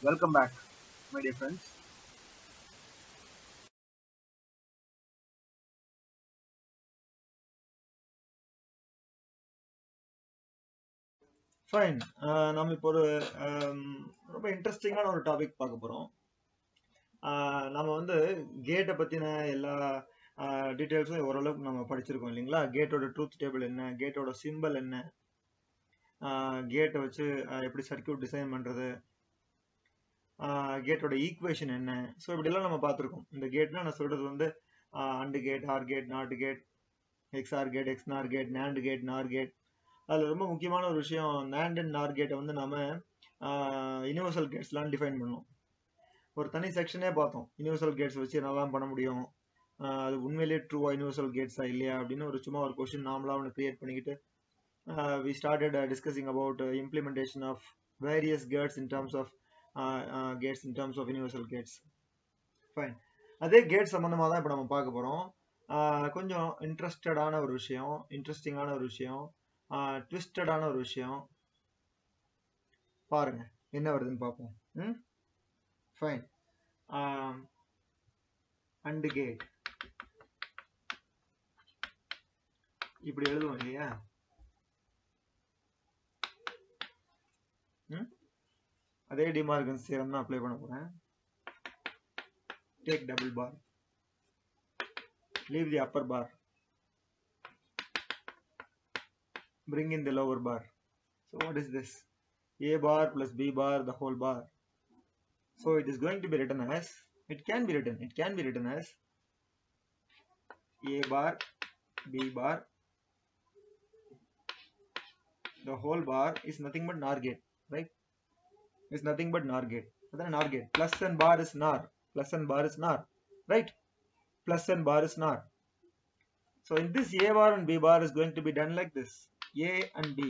Welcome back, my dear friends. Fine. நம்ம இப்போ ஒரு ரொம்ப இன்ட்ரெஸ்டிங்கான ஒரு டாபிக் பார்க்க போறோம். நம்ம வந்து கேட்டை பத்தின எல்லா டீட்டெயில்ஸும் ஓரளவுக்கு நம்ம படிச்சிருக்கோம் இல்லைங்களா? கேட்டோட ட்ரூத் டேபிள் என்ன, கேட்டோட சிம்பிள் என்ன, கேட்டை வச்சு எப்படி சர்க்கியூட் டிசைன் பண்றது, கேட்டோட ஈக்குவேஷன் என்ன, ஸோ இப்படிலாம் நம்ம பார்த்துருக்கோம். இந்த கேட்னா நான் சொல்றது வந்து AND gate, OR gate, not gate, XOR gate, XNOR gate, NAND gate, NOR gate. அதில் ரொம்ப முக்கியமான ஒரு விஷயம், நேண்ட் அண்ட் நார் கேட்டை வந்து நம்ம யூனிவர்சல் கேட்ஸ்லாம் டிஃபைன் பண்ணோம். ஒரு தனி செக்ஷனே பார்த்தோம். யூனிவர்சல் கேட்ஸ் வச்சு என்னெல்லாம் பண்ண முடியும், அது உண்மையிலேயே ட்ரூவா யூனிவர்சல் கேட்ஸா இல்லையா அப்படின்னு ஒரு சும்மா ஒரு கொஸ்டின் நாமளாக ஒன்று கிரியேட் பண்ணிக்கிட்டு we started discussing about implementation of various gates in terms of universal gates. Fine. அதே கேட் சம்பந்தமாக தான் இப்போ நம்ம பார்க்க போகிறோம். கொஞ்சம் இன்ட்ரெஸ்டடான ஒரு விஷயம், இன்ட்ரெஸ்டிங்கான ஒரு விஷயம், ட்விஸ்டடான ஒரு விஷயம். பாருங்க என்ன வருதுன்னு பார்ப்போம். ஃபைன். அண்ட் கேட் இப்படி எழுதுவோம் இல்லையா? அதே டிமார்கன்ஸ் தியரம் தான் அப்ளை பண்ண போறேன். Take double bar, leave the upper bar, bring in the lower bar. So what is this? A bar plus B bar the whole bar. So it is going to be written as, it can be written as A bar B bar the whole bar is nothing but NOR gate, right? Is nothing but NOR gate. Then NOR gate, plus and bar is NOR, plus and bar is NOR, right? Plus and bar is NOR. So in this A bar and B bar is going to be done like this, A and B.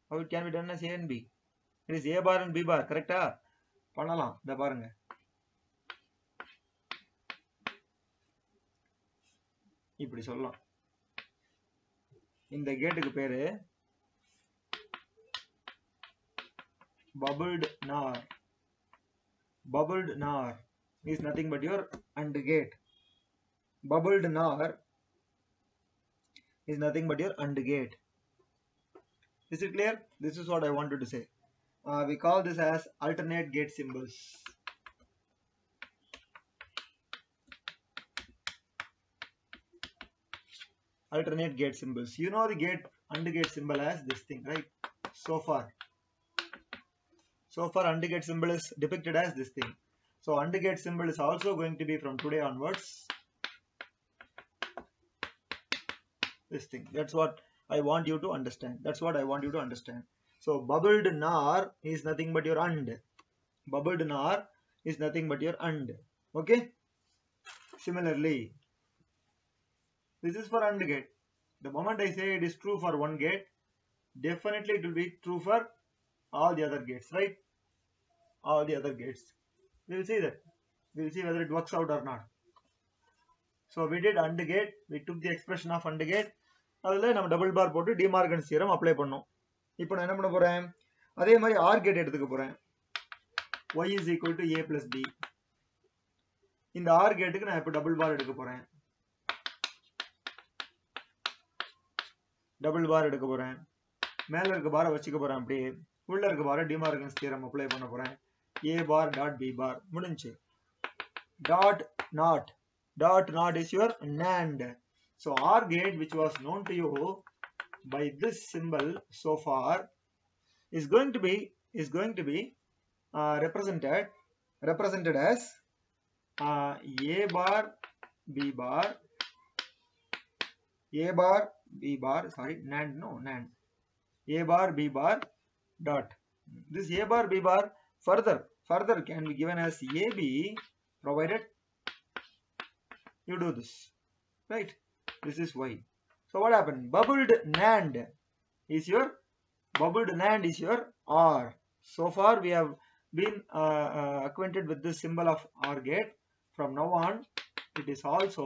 How it can be done as A and B? It is A bar and B bar, correct? பண்ணலாம். இத பாருங்க, இப்படி சொல்லலாம். இந்த கேட்டுக்கு பேரு bubbled NOR. Bubbled NOR is nothing but your AND gate. Bubbled NOR is nothing but your AND gate. Is it clear? This is what I wanted to say. We call this as alternate gate symbols. Alternate gate symbols. You know the gate AND gate symbol as this thing, right? So far AND gate symbol is depicted as this thing. So AND gate symbol is also going to be from today onwards this thing. That's what I want you to understand. So bubbled NOR is nothing but your AND. Bubbled NOR is nothing but your AND. Okay? Similarly, this is for AND gate. The moment I say it is true for one gate, definitely it will be true for all the other gates, right? All the other gates. We will see that. We will see whether it works out or not. So we did AND gate. We took the expression of AND gate. அதில் நம்ம double bar போட்டு De Morgan's theorem apply பண்ணோம். இப்போ நான் என்ன பண்ண போறேன், அதே மாதிரி ஆர் கேட் எடுத்துக்க போறேன். y is equal to a plus b. இந்த ஆர் கேட்டுக்கு நான் இப்போ டபுள் பார் எடுக்க போறேன். மேல இருக்க பாரை வச்சுக்க போறேன். அப்படியே உள்ள இருக்க பாரை டிமார்கன்ஸ் தியரம் அப்ளை பண்ண போறேன். a bar dot b bar முடிஞ்சு. dot not is your NAND. So OR gate, which was known to you by this symbol so far, is going to be represented as A bar B bar, NAND, A bar B bar dot. This A bar B bar further can be given as AB, provided you do this, right? This is Y. So what happened? Bubbled NAND is your OR. So far we have been acquainted with this symbol of OR gate. From now on, it is also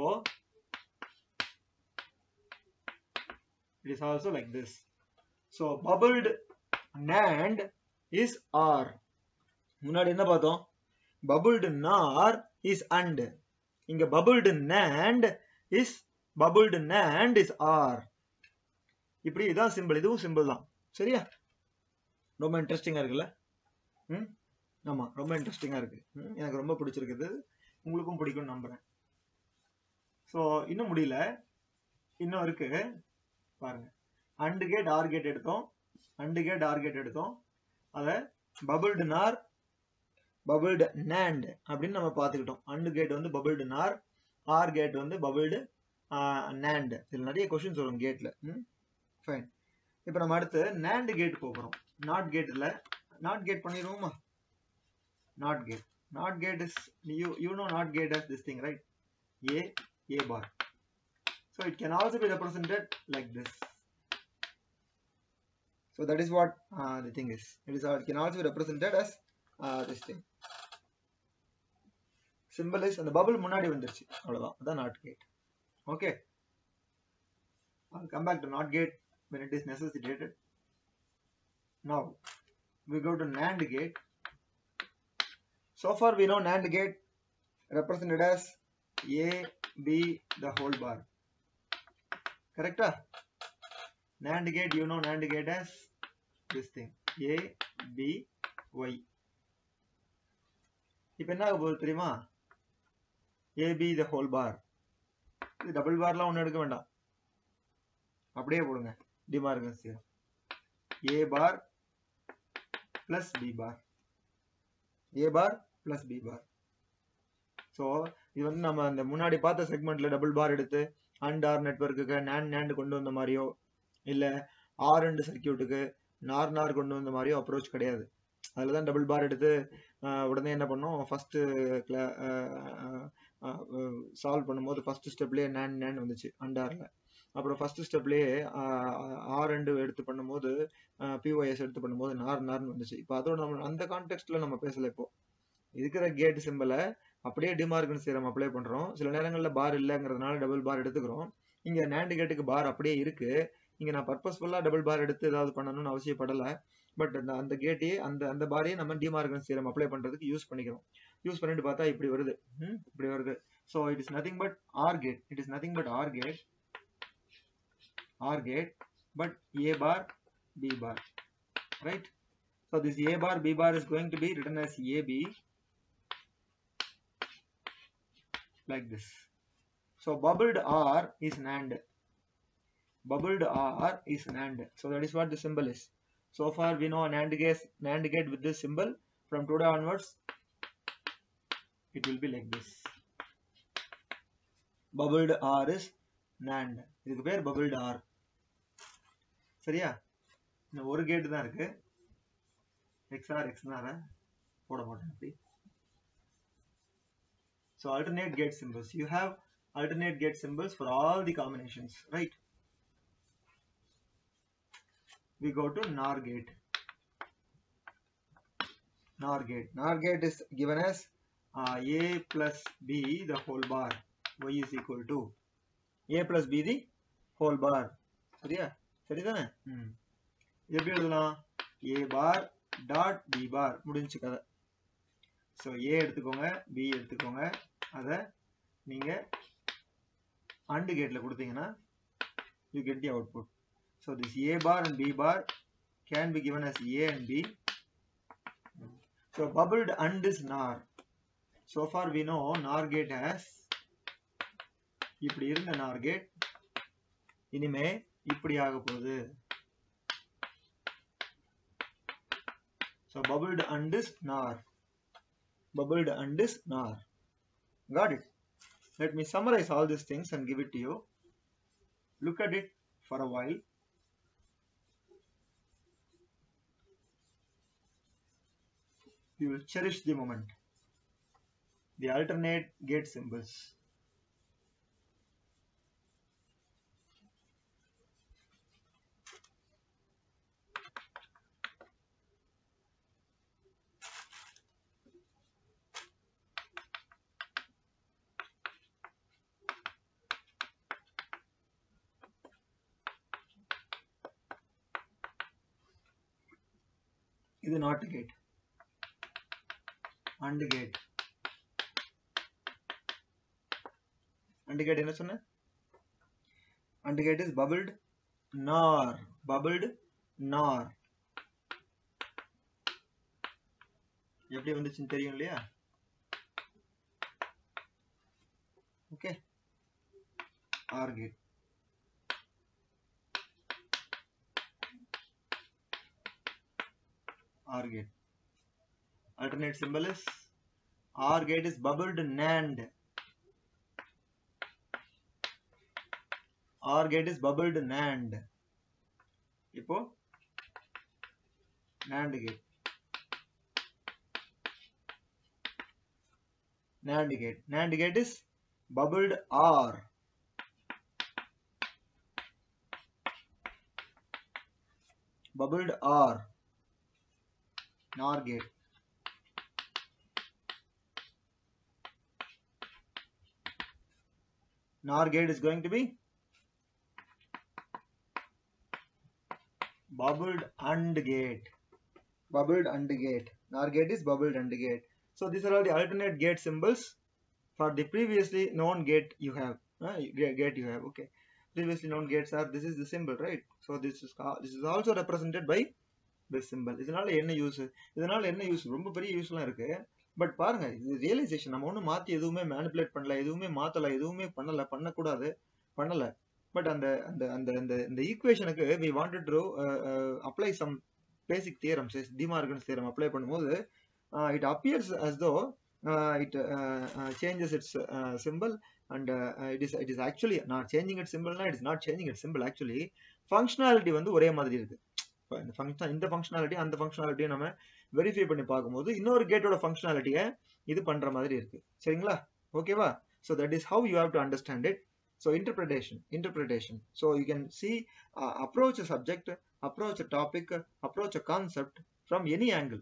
like this. So bubbled NAND is OR. முன்னாடி என்ன பார்த்தோம்? bubbled NOR is AND. இங்க bubbled NAND is OR. இப்படி இதான் simple, இதுவும் simple தான். சரியா? ரொம்ப இன்ட்ரெஸ்டிங்கா இருக்குல்ல? ஆமா, ரொம்ப இன்ட்ரெஸ்டிங்கா இருக்கு. எனக்கு ரொம்ப பிடிச்சிருக்குது, உங்களுக்கும் பிடிக்கும் நம்புறேன். ஸோ இன்னும் முடியல, இன்னும் இருக்கு பாருங்க. AND கேட் OR கேட் எடுத்தோம், AND கேட் OR கேட் எடுத்தோம், அதை bubbled NOR bubbled NAND அப்படின்னு நம்ம பார்த்துக்கிட்டோம். AND கேட் வந்து bubbled NOR, OR கேட் வந்து bubbled NAND. இதுல நிறைய கொஸ்டின்ஸ் வரும் கேட்ல. ஃபைன். இப்போ நம்ம அடுத்து NAND கேட் போகிறோம். நாட் கேட்ல நாட் கேட் பண்ணிடுவோமா? Not gate, not gate is you know not gate as this thing, right? A bar. So it can also be represented like this. So that is what the thing is. It can also be represented as this thing. Symbol is அந்த bubble முன்னாடி வந்துருச்சு, அவ்வளவுதான். அதான் not gate. Okay, I'll come back to not gate when it is necessitated. Now we go to NAND gate. So far we know NAND gate represented as A, B, the whole bar. Correct? NAND gate, you know NAND gate as this thing, A, B, Y. இப்போ என்ன ஆக போகுது தெரியுமா? AB the whole bar. இது double பார்லாம் ஒன்றும் எடுக்க வேண்டாம், அப்படியே போடுங்க. D Morgan's theorem, A bar plus B bar, A bar plus B bar. So இது வந்து நம்ம அந்த முன்னாடி பார்த்த செக்மெண்ட்ல டபுள் பார் எடுத்து AND OR நெட்வொர்க்குக்கு NAND கொண்டு வந்த மாதிரியோ இல்ல OR AND சர்க்கியூட்டுக்கு NOR கொண்டு வந்த மாதிரியோ அப்ரோச் கிடையாது. அதில் தான் டபுள் பார் எடுத்து உடனே என்ன பண்ணோம், ஃபர்ஸ்ட் சால்வ் பண்ணும்போது ஃபர்ஸ்ட் ஸ்டெப்லேயே NAND வந்துச்சு AND ORல. அப்புறம் ஃபர்ஸ்ட் ஸ்டெப்லேயே OR AND எடுத்து பண்ணும்போது POS எடுத்து பண்ணும்போது NOR வந்துச்சு. இப்போ அதோட நம்ம அந்த கான்டெக்ட்ல நம்ம பேசல. இப்போ இருக்கிற கேட் சிம்பிளை அப்படியே டிமார்கன்ஸ் தியரம் அப்ளை பண்றோம். சில நேரங்களில் பார் இல்லைங்கிறதுனால டபுள் பார் எடுத்துக்கிறோம். இங்க NAND கேட்டுக்கு பார் அப்படியே இருக்கு. இங்க நான் பர்பஸ்ஃபுல்லா டபுள் பார் எடுத்து ஏதாவது பண்ணணும்னு அவசியப்படல. பட் அந்த கேட்டையே அந்த பாரையே நம்ம டிமார்கன்ஸ் தியரம் அப்ளை பண்றதுக்கு யூஸ் பண்ணிக்கிறோம். யூஸ் பண்ணிட்டு பார்த்தா இப்படி வருது, இப்படி வருது. So it is nothing but OR gate. It is nothing but OR gate but A bar B bar, right? So this A bar B bar is going to be written as AB like this. So bubbled OR is NAND. Bubbled OR is NAND. So that is what the symbol is. So far we know a NAND gate with this symbol. From today onwards it will be like this. Bubbled OR is NAND. இதுக்கு பேர் bubbled OR. சரியா? இந்த ஒரு gate தான் இருக்கு. XOR போட மாட்டேன் அப்படி. So alternate gate symbols. You have alternate gate symbols for all the combinations, right? We go to NOR gate. NOR gate is given as A plus B the whole bar. Y is equal to A plus B the whole bar. சரியா? சரிதானே? எப்படி எழுதலாம்? A bar dot B bar. முடிஞ்சு கதை. So A எடுத்துக்கோங்க, B எடுத்துக்கோங்க, அதை நீங்க AND கேட்ல கொடுத்தீங்கன்னா you get the output. So this A bar and B bar can be given as A and B. So bubbled AND is NOR. So far we know NOR gate has இப்படி இருந்த NOR gate இனிமே இப்படி ஆக போகுது. So bubbled AND is NOR. Bubbled AND is NOR. Got it? Let me summarize all these things and give it to you. Look at it for a while. You will cherish the moment. The alternate gate symbols. இது not a gate. AND gate. AND gate என்ன சொன்ன? AND gate is bubbled NOR. Bubbled NOR. எப்படி வந்துச்சுன்னு தெரியும் இல்லையா? Okay, OR gate. OR gate. Alternate symbol is OR gate is bubbled NAND. OR gate is bubbled NAND. இப்போ NAND gate. NAND gate. NAND gate is bubbled OR. Bubbled OR. NOR gate. NOR gate is going to be bubbled AND gate. Bubbled AND gate. NOR gate is bubbled AND gate. So these are all the alternate gate symbols for the previously known gate you have. Gate you have. Okay. Previously known gates are, this is the symbol, right? So this is also represented by this symbol. இதனால என்ன use? இதனால என்ன use? ரொம்ப பெரிய யூஸ்லாம் இருக்கு. But பாருங்க, இது realisation. நம்ம ஒன்றும் மாற்றி எதுவுமே மேனிப்புலேட் பண்ணல, எதுவுமே மாற்றலை, எதுவுமே பண்ணலை, பண்ணக்கூடாது, பண்ணலை. பட் அந்த அந்த அந்த இந்த ஈக்குவேஷனுக்கு we wanted to apply some basic theorems. De Morgan's theorem apply பண்ணும்போது it appears as though it changes its symbol, and it is actually not changing its symbol. It is not changing its symbol. Actually functionality வந்து ஒரே மாதிரி இருக்கு. இந்த functionality அந்த ஃபங்க்ஷனாலிட்டியை நம்ம verify பண்ணி பார்க்கும்போது இன்னொரு கேட்டோட ஃபங்க்ஷனாலிட்டியை இது பண்ற மாதிரி இருக்கு. சரிங்களா? ஓகேவா? So that is how you have to understand it. So interpretation. So you can see approach a subject, approach a topic, approach a concept from any angle,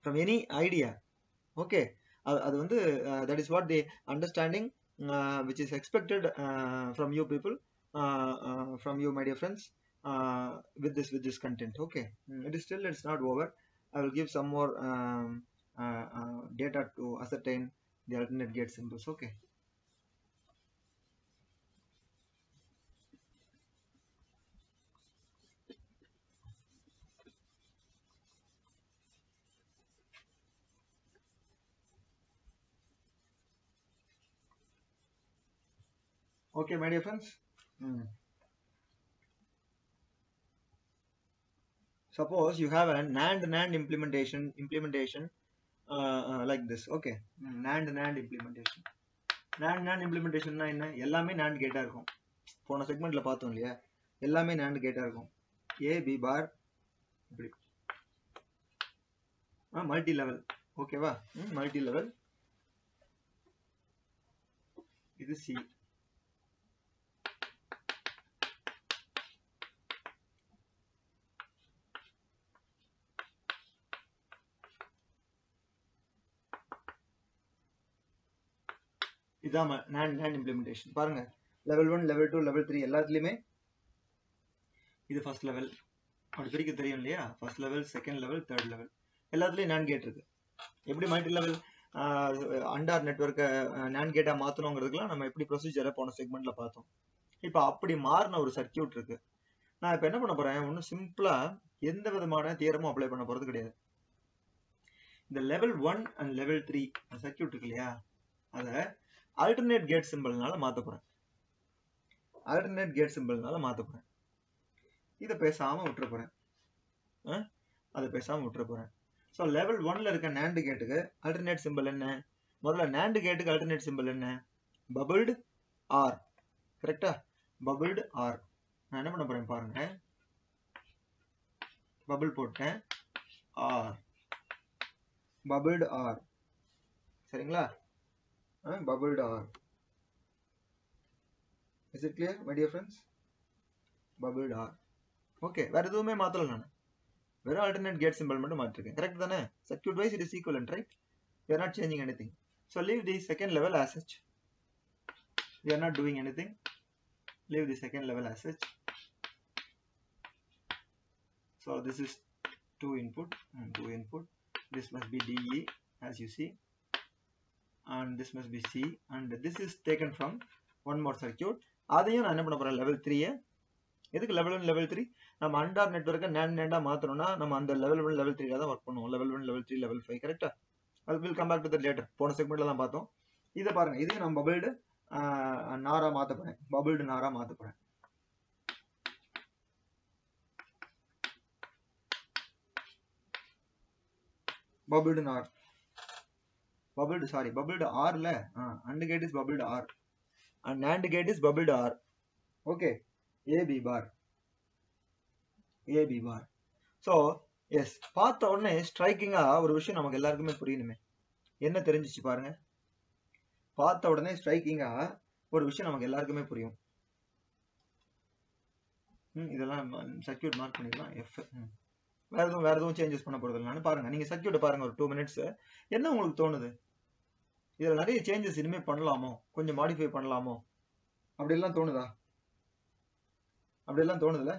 from any idea. Okay, அது வந்து that is what the understanding which is expected from you people, from you my dear friends, with this content. Okay, it's not over. I will give some more data to ascertain the alternate gate symbols. Okay. Okay, my dear friends. Suppose you have a NAND implementation like this. Okay, NAND implementation. NAND implementation na enna? எல்லாமே NAND கேட்டா இருக்கும். போன செக்மெண்ட்ல பார்த்தோம் இல்லையா? எல்லாமே NAND கேட்டா இருக்கும். A B bar இப்படி மல்டி லெவல். ஓகேவா? Multi level. இது C. இதான் NAND implementation. பாருங்க, level 1 level 2 level 3 எல்லாத்துலயுமே இது ஃபர்ஸ்ட் லெவல் அப்படி பிரிக்க தெரியும் இல்லையா? First level, second level, third level எல்லாத்துலயும் NAND கேட் இருக்கு. எப்படி மல்டி லெவல் அண்டார் நெட்வொர்க்கை NAND கேட்டா மாத்தணுங்கிறதுக்குலாம் நம்ம எப்படி ப்ரொசீஜரை போன செக்மெண்ட்ல பார்த்தோம். இப்போ அப்படி மாறின ஒரு சர்க்கியூட் இருக்கு. நான் இப்போ என்ன பண்ண போறேன்? ஒன்றும் சிம்பிளா எந்த விதமான தியரமும் அப்ளை பண்ண போறது கிடையாது. இந்த லெவல் 1 அண்ட் லெவல் 3 சர்க்கியூட் இருக்கு இல்லையா? அதை alternate gate symbolனால மாத்த போறேன். alternate gate symbolனால மாத்த போறேன். இத பேசாம விட்டுற போறேன். அத பேசாம விட்டுற போறேன். சோ லெவல் 1ல இருக்க NAND கேட்டுக்கு alternate symbol என்ன? முதல்ல NAND கேட்டுக்கு alternate symbol என்ன? bubbled OR. கரெக்ட்டா? bubbled OR. நான் என்ன பண்ண போறேன் பாருங்க. bubble போட்டேன். OR. bubbled OR. சரிங்களா? bubbled OR. Is it clear, my dear friends? Bubbled OR. Okay, வேற எதுவுமே மாத்தல நான். வெறும் alternate gate symbol மட்டும் மாத்திருக்கேன். கரெக்ட் தானே? Circuit wise it is equivalent, right? We are not changing anything. So leave the second level as such. We are not doing anything. Leave the second level as such. So this is 2 input. This must be DE. as you see, and this must be C, and this is taken from one more circuit. அதையும் நான் என்ன பண்ண போறேன், level 3 எதுக்கு level 1 level 3, நம்ம AND OR நெட்வொர்க்கை NAND மாத்தணும்னா நம்ம அந்த level 1 level 3 தான் ஒர்க் பண்ணுவோம். level 1 level 3 level 5 கரெக்ட்டா. அது will come back to that later. போன செக்மெண்ட்ல தான் பார்த்தோம். இத பாருங்க, இதையும் நான் bubbled நாரா மாத்த போறேன், bubbled நாரா மாத்த போறேன். bubbled NOR, bubbled OR ல AND gate is bubbled OR and NAND gate is bubbled OR. okay, AB bar. so yes, பார்த்த உடனே ஸ்ட்ரைக்கிங்கா ஒரு விஷயம் நமக்கு எல்லாருக்குமே புரியணுமே. என்ன தெரிஞ்சிச்சு பாருங்க, பார்த்த உடனே ஸ்ட்ரைக்கிங்கா ஒரு விஷயம் நமக்கு எல்லாருக்குமே புரியும். இதெல்லாம் சர்க்யூட் மார்க் பண்ணிக்கலாம். எஃப் வேற எதுவும் சேஞ்சஸ் பண்ண போறது இல்லைன்னு பாருங்க. நீங்க சர்க்யூட் பாருங்க ஒரு 2 மினிட்ஸ். என்ன உங்களுக்கு தோணுது, இதுல நிறைய சேஞ்சஸ் இனிமே பண்ணலாமோ, கொஞ்சம் மாடிஃபை பண்ணலாமோ, அப்படியெல்லாம் தோணுதா? அப்படியெல்லாம் தோணுதுல?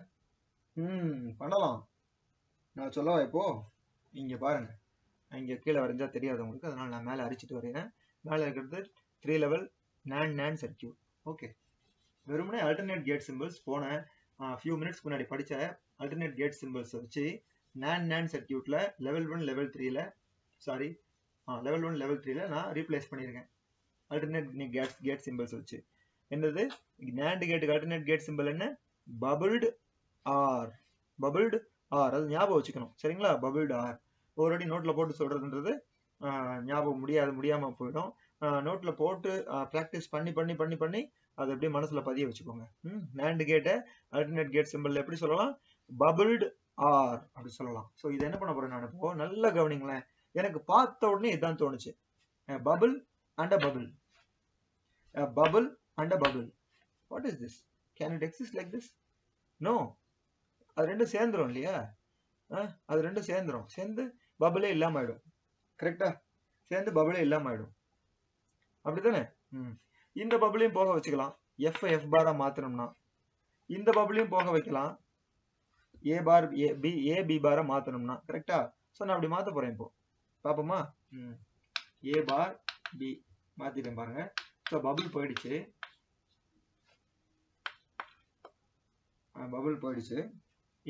பண்ணலாம். நான் சொல்லவா இப்போ? இங்க பாருங்க, இங்க கீழே வரைஞ்சா தெரியாது உங்களுக்கு, அதனால நான் மேல அரிச்சிட்டு வரேன். மேல இருக்கிறது 3 லெவல் NAND சர்க்யூட். ஓகே, வெறுமனே அல்டர்னேட் கேட் சிம்பிள்ஸ் போன ஃபியூ மினிட்ஸ் முன்னாடி படிச்ச அல்டர்னேட் கேட் சிம்பிள்ஸ் வச்சு NAND சர்க்யூட்ல லெவல் 1 லெவல் 3ல சாரி லெவல் 1 லெவல் 3ல நான் ரீப்ளேஸ் பண்ணியிருக்கேன் அல்டர்னேட் கேட் சிம்பிள்ஸ் வச்சு. என்னது NAND கேட்டுக்கு அல்டர்னேட் கேட் சிம்பிள் என்ன? Bubbled OR. அது ஞாபகம் வச்சுக்கணும் சரிங்களா. பபிள்டு ஆர் ஒரு வாட்டி நோட்ல போட்டு சொல்றதுன்றது ஞாபகம் முடியாம போயிடும். நோட்ல போட்டு பிராக்டிஸ் பண்ணி அதை எப்படி மனசுல பதிய வச்சுக்கோங்க. NAND கேட்டை அல்டர்னேட் கேட் சிம்பிள் எப்படி சொல்லலாம்? பபிள்டு ஆர் அப்படி சொல்லலாம். ஸோ இதை என்ன பண்ண போறேன் நான் இப்போ, நல்லா கவனிங்களேன். எனக்கு பார்த்த உடனே இதுதான் தோணுச்சு, bubble and a bubble, bubble and a bubble. What is this? Can it exist like this? No. அது ரெண்டும் சேர்ந்துரும் இல்லையா? அது ரெண்டும் சேர்ந்து பபிளே இல்லாம ஆயிடும். கரெக்டா? சேர்ந்து பபிளே இல்லாம ஆயிடும். அப்படித்தானே? இந்த பபிளையும் போக வச்சுக்கலாம். F பாரா மாத்தணும்னா இந்த பபிளையும் போக வைக்கலாம். A B பாரா மாத்தணும்னா கரெக்டா? சோ நான் அப்படி மாத்த போறேன் இப்போ. பாப்போமா? A பார் B மாத்திட்டேன் பாருங்க. ஸோ பபிள் போயிடுச்சு.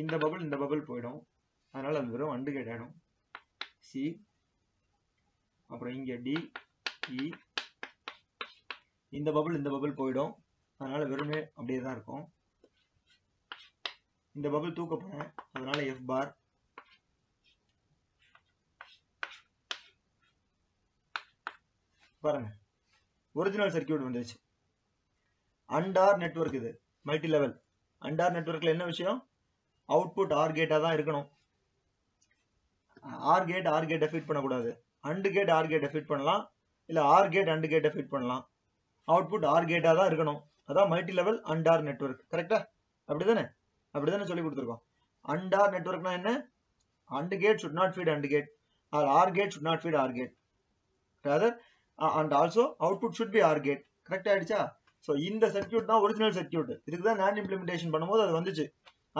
இந்த பபிள் போயிடும். அதனால அது வெறும் AND கேட் ஆயிடும். சி அப்புறம் இங்க டி இ இந்த பபிள் போயிடும். அதனால வெறுமே அப்படியே தான் இருக்கும். இந்த பபிள் தூக்க போறேன், அதனால F பார். பாருங்க, ஒரிஜினல் சர்க்யூட் வந்துச்சு. AND OR நெட்வொர்க் இது, மல்டி லெவல். AND OR நெட்வொர்க்ல என்ன விஷயம்? அவுட்புட் ஆர் கேட்டா தான் இருக்கணும். ஆர் கேட் ஃபீட் பண்ணக்கூடாது. AND gate OR gate feed பண்ணலாம், இல்ல OR gate AND gate feed பண்ணலாம். அவுட்புட் ஆர் கேட்டா தான் இருக்கணும். அதான் multi level AND OR network. கரெக்டா? அப்படிதானே சொல்லி கொடுத்துருக்கோம். AND OR நெட்வொர்க்னா என்ன? AND gate should not feed AND gate, or OR gate should not feed OR gate. rather and also output should be OR gate. Correct ஆயிடுச்சா? So இந்த circuit தான் original circuit. இதுக்கு தான் NAND இம்ப்ளிமெண்டேஷன் பண்ணும்போது அது வந்துச்சு.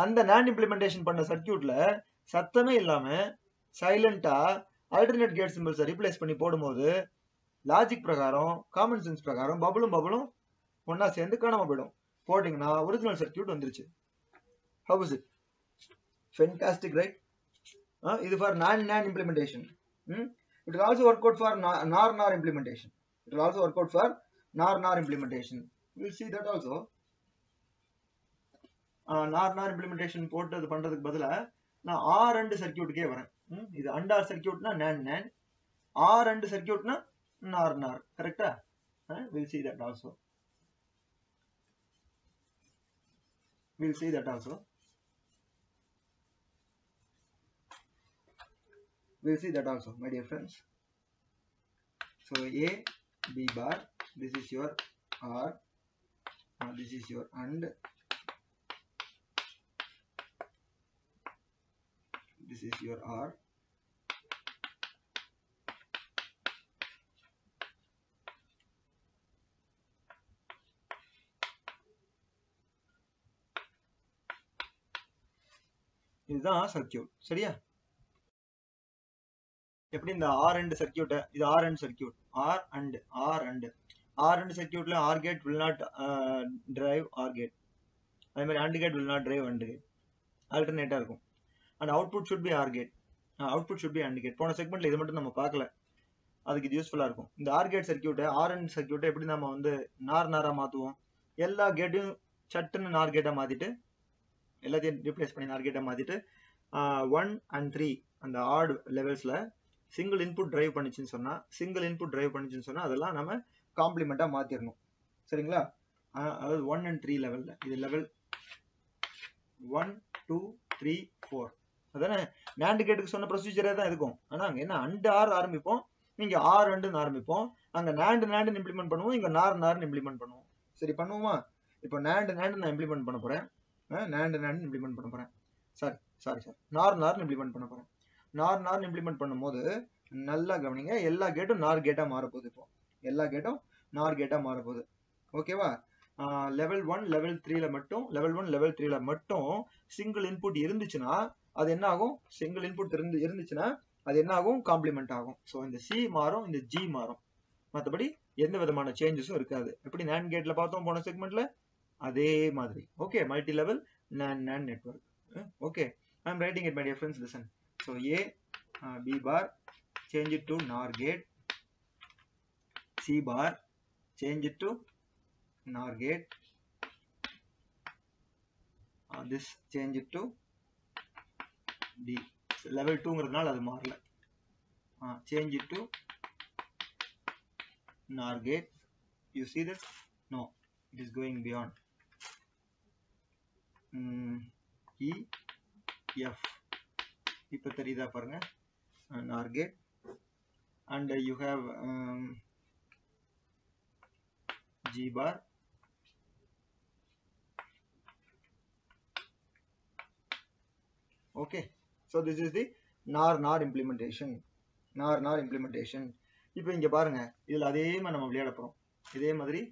அந்த NAND இம்ப்ளிமெண்டேஷன் பண்ண சர்க்யூட்ல சத்தமே இல்லாம சைலண்டா ஆல்டர்னேட் கேட் சிம்பிள்ஸ் ரீப்ளேஸ் பண்ணி போடும்போது லாஜிக் பிரகாரம், காமன் சென்ஸ் பிரகாரம் பபுளும் ஒன்னா சேர்ந்து காணாம போயிடும். போட்டீங்கன்னா ஒரிஜினல் சர்க்யூட் வந்துருச்சு. How is it? Fantastic, right? இது for NAND implementation. It will also work out for NOR implementation. We will see that also. NOR implementation போட்டது பண்றதுக்கு பதிலா நான் OR AND சர்க்யூட்டுக்கே வரேன். இது AND OR சர்க்யூட்னா NAND, OR AND சர்க்யூட்னா NOR. கரெக்டா? We'll see that also. My dear friends. So A, B bar, this is your OR, this is your AND, this is your OR. இதுதான் circuit. சரியா? எப்படி இந்த OR AND circuit, இது OR AND circuit, OR AND சர்க்கியூட்ல OR gate will not drive OR gate, அதே மாதிரி AND gate will not drive AND gate, ஆல்டர்னேட்டா இருக்கும். And output should be OR gate, output should be AND gate. போன செக்மெண்ட்ல இது மட்டும் நம்ம பார்க்கல, அதுக்கு இது யூஸ்ஃபுல்லா இருக்கும். இந்த OR gate circuit, OR AND சர்க்கியூட்டை எப்படி நம்ம வந்து நாரா மாத்துவோம்? எல்லா கேட்டையும் சட்டுன்னு நார் கேட்டா மாத்திட்டு, எல்லாத்தையும் ரீப்ளேஸ் பண்ணி நார் கேட்டா மாத்திட்டு 1 and 3 அந்த ஆட் லெவல்ஸ்ல சிங்கிள் இன்புட் டிரைவ் பண்ணிச்சுன்னு சொன்னா அதெல்லாம் நம்ம காம்ப்ளிமெண்டா மாத்திரணும். சரிங்களா? அதாவது 1 and 3 லெவல்ல, இது லெவல் 1 2 3 4 அதானே NAND கேட்டுக்கு சொன்ன ப்ரொசீஜரே தான் இருக்கும். ஆனா அங்க என்ன அண்ட் ஆர் ஆரம்பிப்போம், இங்க ஆர் அண்ட் ஆரம்பிப்போம். அங்க NAND இம்ப்ளிமெண்ட் பண்ணுவோம், இங்க நார் இம்ப்ளிமெண்ட் பண்ணுவோம். சரி பண்ணுவோமா? இப்போ NAND நான் இம்ப்ளிமெண்ட் பண்ண போறேன், NAND இம்ப்ளிமெண்ட் பண்ண போறேன். சாரி நார் இம்ப்ளிமெண்ட் பண்ண போறேன். நார் இம்ப்ளிமெண்ட் பண்ணும்போது நல்லா கவனிங்க, எல்லா கேட்டும் நார் கேட்டா மாறப்போகுது. இப்போ எல்லா கேட்டும் நார் கேட்டா மாறப்போகுது. ஓகேவா? லெவல் 1 லெவல் 3ல மட்டும் சிங்கிள் இன்புட் இருந்துச்சுன்னா அது என்ன ஆகும்? சிங்கிள் இன்புட் இருந்துச்சுன்னா அது என்ன ஆகும்? காம்ப்ளிமெண்ட் ஆகும். ஸோ இந்த சி மாறும், இந்த ஜி மாறும், மற்றபடி எந்த விதமான சேஞ்சஸும் இருக்காது. எப்படி NAND கேட்ல பார்த்தோம் போன செக்மெண்ட்ல, அதே மாதிரி. Okay, multi level NAND network. Okay, I am writing it, my dear friends. Listen. So A, B bar, change it to NOR gate. C bar, change it to NOR gate. This change it to D. So level 2ங்கிறதுனால அது மாறல. Change it to NOR gate. You see this? No, it is going beyond. E, F. இப்போ தெரியுதா பாருங்க, NOR gate. And you have G bar. Okay, so this is the NOR implementation. NOR implementation. இப்போ இங்க பாருங்க, இதுல அதே மாதிரி நம்ம விளையாட போறோம். இதே மாதிரி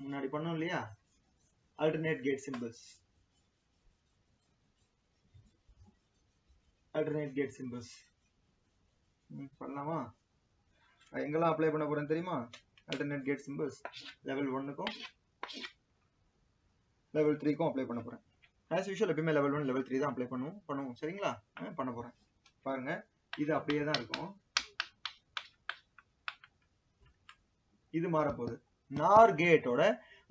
முன்னாடி பண்ணோம் இல்லையா, alternate gate symbols. பண்ணலாமா? எங்கெல்லாம் அப்ளை பண்ண போறேன் தெரியுமா? alternate gate symbols level 1க்கும் level 3க்கும் அப்ளை பண்ண போறேன். as usual எப்பவுமே level 1 level 3 தான் அப்ளை பண்ணுவோம். சரிங்களா? பண்ண போறேன். பாருங்க, இது அப்படியே தான் இருக்கும், இது மாற போகுது. NOR கேட்டோட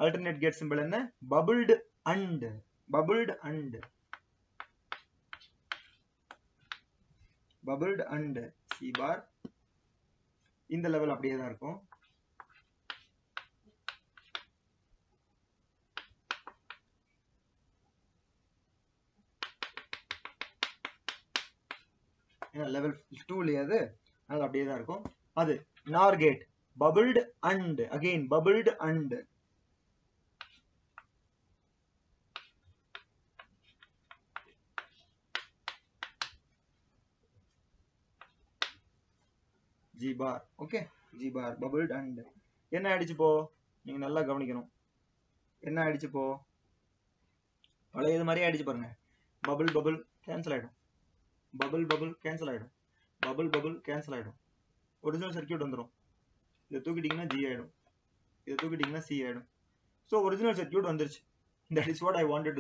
alternate gate symbol என்ன? bubbled and. C bar. இந்த லெவல் அப்படியே தான் இருக்கும். லெவல் 2 அது, அது அப்படியே தான் இருக்கும். அது NOR gate bubbled and, again bubbled and. G bar. Okay, G bar bubbled and. என்ன ஆயிடுச்சு போ? நீங்க நல்லா கவனிக்கணும். என்ன ஆயிடுச்சு போ? பழைய இது மாதிரி ஆயிடுச்சு பாருங்க. பபிள் கேன்சல் ஆயிடும், பபிள் கேன்சல் ஆயிடும், பபிள் கேன்சல் ஆயிடும். ஒரிஜினல் சர்க்கியூட் வந்துடும். இதை தூக்கிட்டீங்கன்னா G ஆயிடும், இதை தூக்கிட்டீங்கன்னா C ஆயிடும். ஸோ ஒரிஜினல் சர்க்கியூட் வந்துருச்சு. That is what I wanted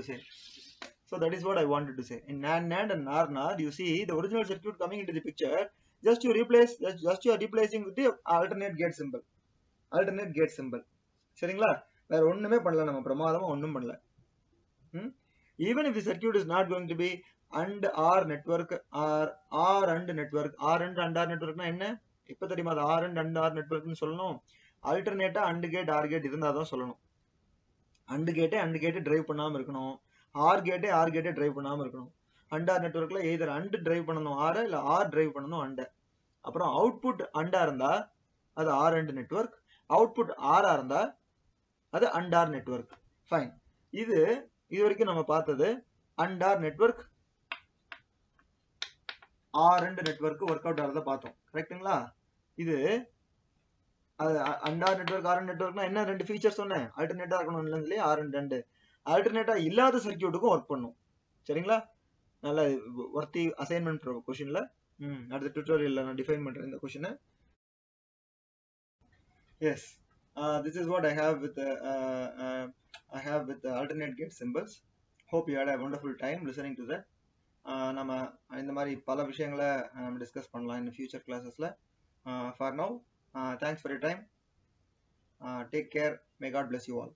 to say. In NAND and NOR, you see the original circuit coming into the picture. Just you are replacing with the alternate gate symbol. சரிங்களா? வேற ஒண்ணுமே பண்ணல, நம்ம பிரமாதமா ஒண்ணும் பண்ணல. Even if the circuit is not going to be and OR network or OR and network, OR and OR networkனா என்ன? இப்ப தெரியுமா அது OR and OR networkனு சொல்லணும்? ஆல்டர்னேட்டா AND கேட் OR கேட் இருந்தா தான் சொல்லணும். AND கேட் டிரைவ் பண்ணாம இருக்கணும், OR கேட் டிரைவ் பண்ணாம இருக்கணும். AND OR நெட்வொர்க்ல either AND drive பண்ணனும் OR இல்ல OR டிரைவ் பண்ணனும் AND. அப்புறம் அவுட்புட் AND இருந்தா அது OR AND network, output OR இருந்தா அது AND OR நெட்வொர்க். ஃபைன். இது வரைக்கும் நம்ம பார்த்தது AND OR network, OR AND network work out ஆறத பார்த்தோம். கரெக்ட்டுங்களா? இது AND OR network OR AND நெட்வொர்க்னா என்ன? ரெண்டு ஃபீச்சர் சொன்னேன். ஆல்டர்னேட்டா இருக்கணும் இல்லையா? OR AND. ஆல்டர்னேட்டா இல்லாத சர்க்யூட்டுக்கும் ஒர்க் பண்ணும். சரிங்களா? நல்ல worthy assignment கொஷின்ல அடுத்த tutorialல நான் டிஃபைன் பண்றேன் இந்த கொஷினை. Yes, this is what I have with alternate gate symbols. Hope you had a wonderful time listening to that. நம்ம இந்த மாதிரி பல விஷயங்களை டிஸ்கஸ் பண்ணலாம் in future classes. For now, thanks for your time. Take care. May God bless you all.